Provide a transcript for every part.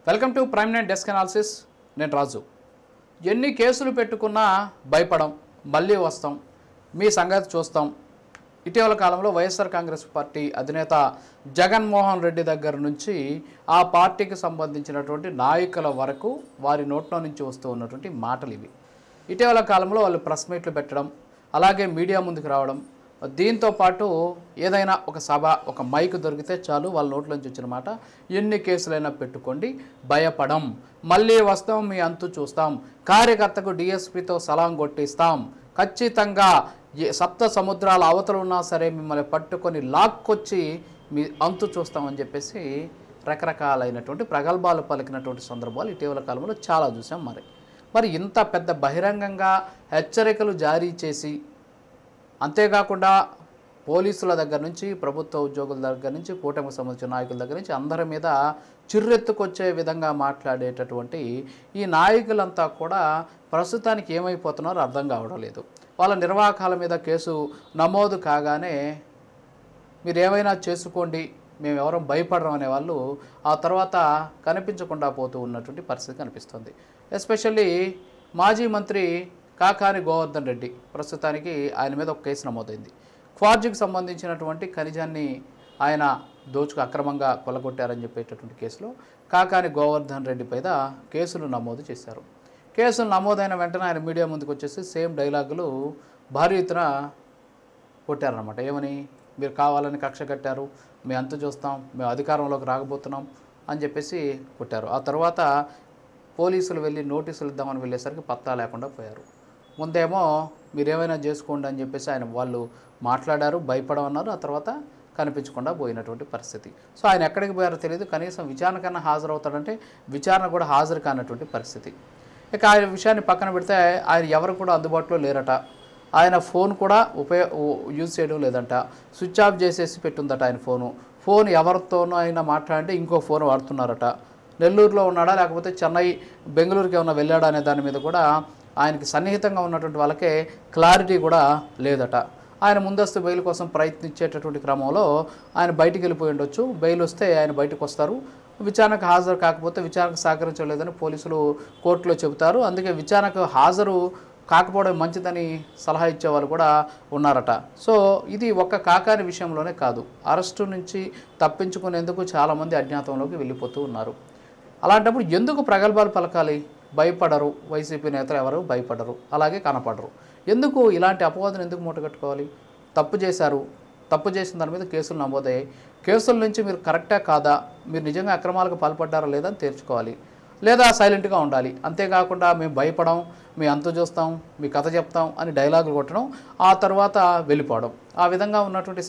Welcome to prime nine desk analysis. నేను రాజు. ఎన్ని కేసులు పెట్టుకున్నా భయపడం, మళ్ళీ వస్తాం, మీ సంగతి చూస్తాం. ఇటీవల కాలంలో వైఎస్ఆర్ కాంగ్రెస్ పార్టీ అధినేత జగన్మోహన్ రెడ్డి దగ్గర నుంచి ఆ పార్టీకి సంబంధించినటువంటి నాయకుల వరకు వారి నోట్లో నుంచి వస్తూ ఉన్నటువంటి మాటలు ఇవి. ఇటీవల కాలంలో వాళ్ళు ప్రెస్ మీట్లు పెట్టడం, అలాగే మీడియా ముందుకు రావడం, దీంతో పాటు ఏదైనా ఒక సభ, ఒక మైక్ దొరికితే చాలు వాళ్ళ నోట్లోంచి వచ్చిన మాట ఎన్ని కేసులైనా పెట్టుకోండి, భయపడం, మళ్ళీ వస్తాం, మీ అంతు చూస్తాం, కార్యకర్తకు డిఎస్పీతో సలాం కొట్టిస్తాం, ఖచ్చితంగా సప్త సముద్రాల అవతలు ఉన్నా సరే మిమ్మల్ని పట్టుకొని లాక్కొచ్చి మీ అంతు చూస్తామని చెప్పేసి రకరకాలైనటువంటి ప్రగల్భాలు పలికినటువంటి సందర్భాలు ఇటీవల కాలంలో చాలా చూసాం. మరి ఇంత పెద్ద బహిరంగంగా హెచ్చరికలు జారీ చేసి, అంతేకాకుండా పోలీసుల దగ్గర నుంచి, ప్రభుత్వ ఉద్యోగుల దగ్గర నుంచి, కూటమికి సంబంధించిన నాయకుల దగ్గర నుంచి అందరి మీద చిర్రెత్తుకొచ్చే విధంగా మాట్లాడేటటువంటి ఈ నాయకులంతా కూడా ప్రస్తుతానికి ఏమైపోతున్నారో అర్థం కావడం లేదు. వాళ్ళ నిర్వాహకాల మీద కేసు నమోదు కాగానే మీరు ఏమైనా చేసుకోండి, మేము ఎవరం భయపడడం అనే వాళ్ళు ఆ తర్వాత కనిపించకుండా పోతూ ఉన్నటువంటి పరిస్థితి కనిపిస్తుంది. ఎస్పెషల్లీ మాజీ మంత్రి కాకాని గోవర్ధన్ రెడ్డి, ప్రస్తుతానికి ఆయన మీద ఒక కేసు నమోదైంది. క్వార్జికి సంబంధించినటువంటి ఖనిజాన్ని ఆయన అక్రమంగా కొల్లగొట్టారని చెప్పేటటువంటి కేసులో కాకాని గోవర్ధన్ రెడ్డి పైన కేసులు నమోదు చేశారు. కేసులు నమోదైన వెంటనే ఆయన మీడియా ముందుకు వచ్చేసి సేమ్ డైలాగులు భారీ ఎత్తున కొట్టారనమాట. ఏమని, మీరు కావాలని కక్ష కట్టారు, మేము అంత చూస్తాం, మేము అధికారంలోకి రాకపోతున్నాం అని చెప్పేసి కొట్టారు. ఆ తర్వాత పోలీసులు వెళ్ళి నోటీసులు ఇద్దామని వెళ్ళేసరికి పత్తా లేకుండా పోయారు. ముందేమో మీరేమైనా చేసుకోండి అని చెప్పేసి వాళ్ళు మాట్లాడారు, భయపడమన్నారు. ఆ తర్వాత కనిపించకుండా పోయినటువంటి పరిస్థితి. సో ఆయన ఎక్కడికి పోయారో తెలియదు. కనీసం విచారణ కన్నా హాజరవుతాడంటే విచారణ కూడా హాజరు కానటువంటి పరిస్థితి. ఇక ఆయన విషయాన్ని పక్కన పెడితే ఆయన ఎవరు కూడా అందుబాటులో లేరట. ఆయన ఫోన్ కూడా యూజ్ చేయడం లేదంట, స్విచ్ ఆఫ్ చేసేసి పెట్టుందట ఆయన ఫోన్ ఎవరితోనో అయినా మాట్లాడంటే ఇంకో ఫోన్ వాడుతున్నారట. నెల్లూరులో ఉన్నాడా లేకపోతే చెన్నై, బెంగళూరుకి ఏమైనా వెళ్ళాడా అనే దాని మీద కూడా ఆయనకి సన్నిహితంగా ఉన్నటువంటి వాళ్ళకే క్లారిటీ కూడా లేదట. ఆయన ముందస్తు బెయిల్ కోసం ప్రయత్నించేటటువంటి క్రమంలో ఆయన బయటికి వెళ్ళిపోయి ఉండొచ్చు. బెయిల్ వస్తే ఆయన బయటకు వస్తారు. విచారణకు హాజరు కాకపోతే విచారణకు సహకరించలేదని పోలీసులు కోర్టులో చెబుతారు. అందుకే విచారణకు హాజరు కాకపోవడం మంచిదని సలహా ఇచ్చేవాళ్ళు కూడా ఉన్నారట. సో ఇది ఒక్క కాకాని విషయంలోనే కాదు, అరెస్టు నుంచి తప్పించుకునేందుకు చాలామంది అజ్ఞాతంలోకి వెళ్ళిపోతూ ఉన్నారు. అలాంటప్పుడు ఎందుకు ప్రగల్భాలు పలకాలి? భయపడరు, వైసీపీ నేతలు ఎవరు భయపడరు, అలాగే కనపడరు. ఎందుకు ఇలాంటి అపవాదం ఎందుకు మూటగట్టుకోవాలి? తప్పు చేశారు, తప్పు చేసిన దాని మీద కేసులు నమోదయ్యాయి. కేసుల నుంచి మీరు కరెక్టా కాదా, మీరు నిజంగా అక్రమాలకు పాల్పడ్డారా లేదా అని తేల్చుకోవాలి, లేదా సైలెంట్గా ఉండాలి. అంతేకాకుండా మేము భయపడం, మీ అంతు చూస్తాం, మీ కథ చెప్తాం అని డైలాగులు కొట్టడం, ఆ తర్వాత వెళ్ళిపోవడం. ఆ విధంగా ఉన్నటువంటి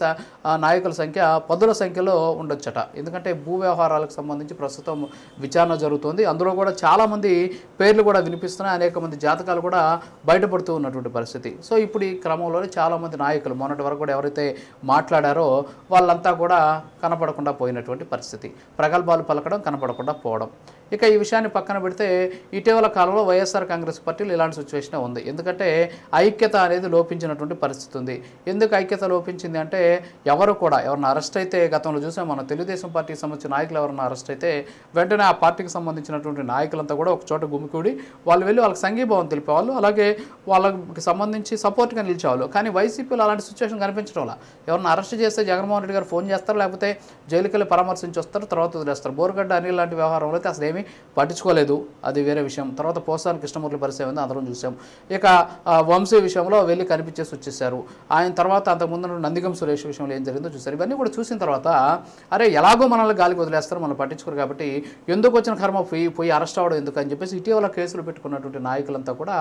నాయకుల సంఖ్య పదుల సంఖ్యలో ఉండొచ్చట. ఎందుకంటే భూ వ్యవహారాలకు సంబంధించి ప్రస్తుతం విచారణ జరుగుతుంది. అందులో కూడా చాలామంది పేర్లు కూడా వినిపిస్తున్నాయి, అనేక మంది జాతకాలు కూడా బయటపడుతూ ఉన్నటువంటి పరిస్థితి. సో ఇప్పుడు ఈ క్రమంలోనే చాలామంది నాయకులు మొన్నటి వరకు కూడా ఎవరైతే మాట్లాడారో వాళ్ళంతా కూడా కనపడకుండా పోయినటువంటి పరిస్థితి, ప్రగల్భాలు పలకడం, కనపడకుండా పోవడం. ఇక ఈ విషయాన్ని పక్కన పెడితే ఇటీవల కాలంలో వైఎస్ఆర్ కాంగ్రెస్ పార్టీలో ఇలాంటి సిచ్యువేషన్ ఉంది. ఎందుకంటే ఐక్యత అనేది లోపించినటువంటి పరిస్థితి ఉంది. ఎందుకు ఐక్యత లోపించింది అంటే ఎవరిని అరెస్ట్ అయితే, గతంలో చూసాం మనం, తెలుగుదేశం పార్టీకి సంబంధించిన నాయకులు ఎవరన్నా అరెస్ట్ అయితే వెంటనే ఆ పార్టీకి సంబంధించినటువంటి నాయకులంతా కూడా ఒక చోట గుమికూడి వాళ్ళు వెళ్ళి వాళ్ళకి సంఘీభావం తెలిపేవాళ్ళు, అలాగే వాళ్ళకి సంబంధించి సపోర్ట్గా నిలిచేవాళ్ళు. కానీ వైసీపీలో అలాంటి సిచ్యువేషన్ కనిపించడం వల్ల ఎవరిని అరెస్ట్ చేస్తే జగన్మోహన్ రెడ్డి గారు ఫోన్ చేస్తారు, లేకపోతే జైలుకి వెళ్ళి పరామర్శించి వస్తారు, తర్వాత వదిలేస్తారు. బోరుగడ్డ అనిల్ లాంటి వ్యవహారంలో అయితే అసలు ఏమీ పట్టించుకోలేదు, అది వేరే విషయం. తర్వాత పోసాని కృష్ణమూర్తి పరిస్థితి ఉంది, అందరం చూసాం. ఇక వంశీ విషయంలో వెళ్ళి కనిపించేసి వచ్చేసారు. ఆయన తర్వాత అంతకుముందు నందిగం సురేష్ విషయంలో ఏం జరిగిందో చూశారు. ఇవన్నీ కూడా చూసిన తర్వాత అరే ఎలాగో మనల్ని గాలికి వదిలేస్తారు, మనం పట్టించుకోరు, కాబట్టి ఎందుకు వచ్చిన కర్మ పోయి అరెస్ట్ అవ్వడం ఎందుకు అని చెప్పేసి ఇటీవల కేసులు పెట్టుకున్నటువంటి నాయకులంతా కూడా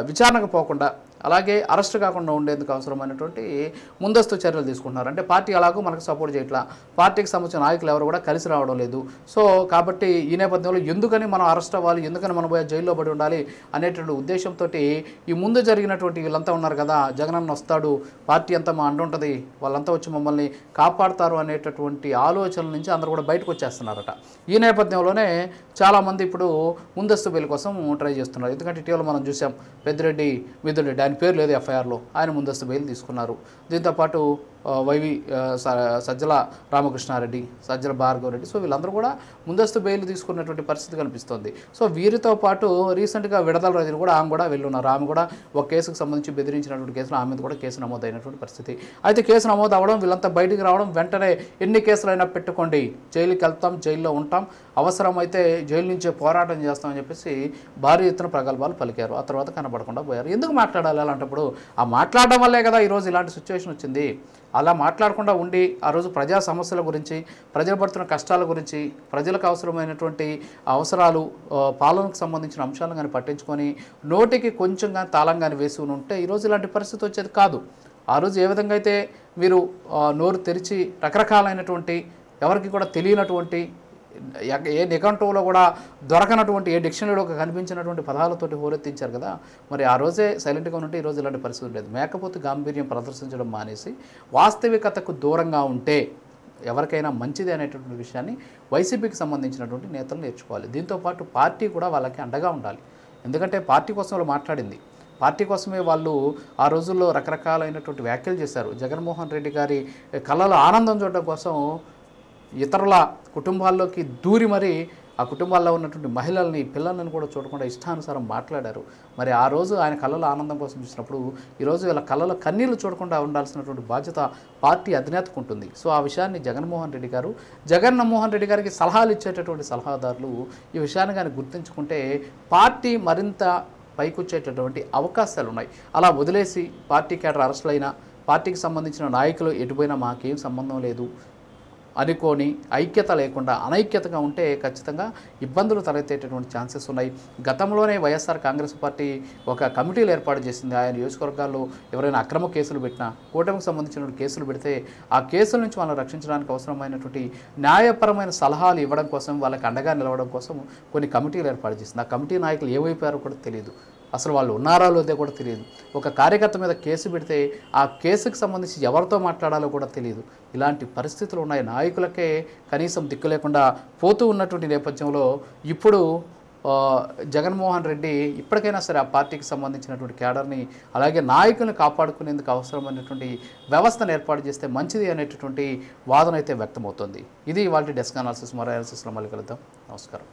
విచారణకు పోకుండా, అలాగే అరెస్ట్ కాకుండా ఉండేందుకు అవసరమైనటువంటి ముందస్తు చర్యలు తీసుకుంటున్నారు. అంటే పార్టీ అలాగూ మనకు సపోర్ట్ చేయట్లా, పార్టీకి సంబంధించిన నాయకులు ఎవరు కూడా కలిసి రావడం లేదు. సో కాబట్టి ఈ నేపథ్యంలో ఎందుకని మనం అరెస్ట్ అవ్వాలి, ఎందుకని మనం పోయి జైల్లో పడి ఉండాలి అనేటువంటి ఉద్దేశంతో ఈ ముందు జరిగినటువంటి వీళ్ళంతా ఉన్నారు కదా, జగనన్న వస్తాడు, పార్టీ అంతా మా అంటుంటుంది, వాళ్ళంతా వచ్చి మమ్మల్ని కాపాడుతారు అనేటటువంటి ఆలోచనల నుంచి అందరూ కూడా బయటకు వచ్చేస్తున్నారట. ఈ నేపథ్యంలోనే చాలామంది ఇప్పుడు ముందస్తు బెయిల్ కోసం ట్రై చేస్తున్నారు. ఎందుకంటే ఇటీవల మనం చూసాం పెద్దిరెడ్డి మిథున్ రెడ్డి, ఆయన ఆయన పేరు లేదు ఎఫ్ఐఆర్లో, ఆయన ముందస్తు బెయిల్ తీసుకున్నారు. దీంతోపాటు సజ్జల రామకృష్ణారెడ్డి, సజ్జల భార్గవ రెడ్డి, సో వీళ్ళందరూ కూడా ముందస్తు బెయిల్ తీసుకున్నటువంటి పరిస్థితి కనిపిస్తుంది. సో వీరితో పాటు రీసెంట్గా విడదల రజని కూడా ఆమె కూడా వెళ్ళున్నారు. ఆమె కూడా ఒక కేసుకు సంబంధించి బెదిరించినటువంటి కేసులో ఆమె మీద కూడా కేసు నమోదైనటువంటి పరిస్థితి. అయితే కేసు నమోదు అవ్వడం, వీళ్ళంతా బయటికి రావడం, వెంటనే ఎన్ని కేసులైనా పెట్టుకోండి, జైలుకి వెళ్తాం, జైల్లో ఉంటాం, అవసరమైతే జైలు నుంచే పోరాటం చేస్తామని చెప్పేసి భారీ ఎత్తున ప్రగల్భాలు పలికారు. ఆ తర్వాత కనబడకుండా పోయారు. ఎందుకు మాట్లాడాలి అలాంటప్పుడు? ఆ మాట్లాడడం వల్లే కదా ఈరోజు ఇలాంటి సిచ్యువేషన్ వచ్చింది. అలా మాట్లాడకుండా ఉండి ఆ రోజు ప్రజా సమస్యల గురించి, ప్రజలు పడుతున్న కష్టాల గురించి, ప్రజలకు అవసరమైనటువంటి అవసరాలు, పాలనకు సంబంధించిన అంశాలను కానీ పట్టించుకొని నోటికి కొంచెం కానీ తాళం కానీ వేసి ఉంటే ఈరోజు ఇలాంటి పరిస్థితి వచ్చేది కాదు. ఆ రోజు ఏ విధంగా అయితే మీరు నోరు తెరిచి రకరకాలైనటువంటి, ఎవరికి కూడా తెలియనటువంటి, ఏ నిఘంటువులో కూడా దొరకనటువంటి, ఏ డిక్షనరీలో కనిపించినటువంటి పదాలతోటి హోరెత్తించారు కదా. మరి ఆ రోజే సైలెంట్గా ఉంటే ఈరోజు ఇలాంటి పరిస్థితి ఉండేది. మేకపోతే గాంభీర్యం ప్రదర్శించడం మానేసి వాస్తవికతకు దూరంగా ఉంటే ఎవరికైనా మంచిది అనేటువంటి విషయాన్ని వైసీపీకి సంబంధించినటువంటి నేతలు నేర్చుకోవాలి. దీంతోపాటు పార్టీ కూడా వాళ్ళకి అండగా ఉండాలి. ఎందుకంటే పార్టీ కోసం వాళ్ళు మాట్లాడింది, పార్టీ కోసమే వాళ్ళు ఆ రోజుల్లో రకరకాలైనటువంటి వ్యాఖ్యలు చేశారు. జగన్మోహన్ రెడ్డి గారి కళ్ళలో ఆనందం చూడడం కోసం ఇతరుల కుటుంబాల్లోకి దూరి మరి ఆ కుటుంబాల్లో ఉన్నటువంటి మహిళల్ని, పిల్లలను కూడా చూడకుండా ఇష్టానుసారం మాట్లాడారు. మరి ఆ రోజు ఆయన కళ్ళలో ఆనందం కోసం చూసినప్పుడు ఈరోజు వీళ్ళ కళ్ళలో కన్నీళ్లు చూడకుండా ఉండాల్సినటువంటి బాధ్యత పార్టీ అధినేతకు ఉంటుంది. సో ఆ విషయాన్ని జగన్మోహన్ రెడ్డి గారికి సలహాలు ఇచ్చేటటువంటి సలహాదారులు ఈ విషయాన్ని కానీ గుర్తుంచుకుంటే పార్టీ మరింత పైకొచ్చేటటువంటి అవకాశాలు ఉన్నాయి. అలా వదిలేసి పార్టీ కేడర్ అరెస్టులైనా, పార్టీకి సంబంధించిన నాయకులు ఎటుపోయినా మాకేం సంబంధం లేదు అనుకోని ఐక్యత లేకుండా అనైక్యతగా ఉంటే ఖచ్చితంగా ఇబ్బందులు తలెత్తేటటువంటి ఛాన్సెస్ ఉన్నాయి. గతంలోనే వైఎస్ఆర్ కాంగ్రెస్ పార్టీ ఒక కమిటీలు ఏర్పాటు చేసింది. ఆయన నియోజకవర్గాల్లో ఎవరైనా అక్రమ కేసులు పెట్టినా, కూటమికి సంబంధించిన కేసులు పెడితే ఆ కేసుల నుంచి వాళ్ళని రక్షించడానికి అవసరమైనటువంటి న్యాయపరమైన సలహాలు ఇవ్వడం కోసం, వాళ్ళకి అండగా నిలవడం కోసం కొన్ని కమిటీలు ఏర్పాటు చేసింది. ఆ కమిటీ నాయకులు ఏమైపోయారో కూడా తెలియదు, అసలు వాళ్ళు ఉన్నారో లేదో కూడా తెలియదు. ఒక కార్యకర్త మీద కేసు పెడితే ఆ కేసుకు సంబంధించి ఎవరితో మాట్లాడాలో కూడా తెలియదు. ఇలాంటి పరిస్థితులు ఉన్నాయి. నాయకులకే కనీసం దిక్కు లేకుండా పోతూ ఉన్నటువంటి నేపథ్యంలో ఇప్పుడు జగన్మోహన్ రెడ్డి ఇప్పటికైనా సరే ఆ పార్టీకి సంబంధించినటువంటి క్యాడర్ని, అలాగే నాయకుల్ని కాపాడుకునేందుకు అవసరమైనటువంటి వ్యవస్థను ఏర్పాటు చేస్తే మంచిది అనేటటువంటి వాదన అయితే వ్యక్తమవుతుంది. ఇది వాళ్ళ డెస్క్ అనాలిసిస్. మరో అనాలిసిస్లో మళ్ళీ కలుద్దాం. నమస్కారం.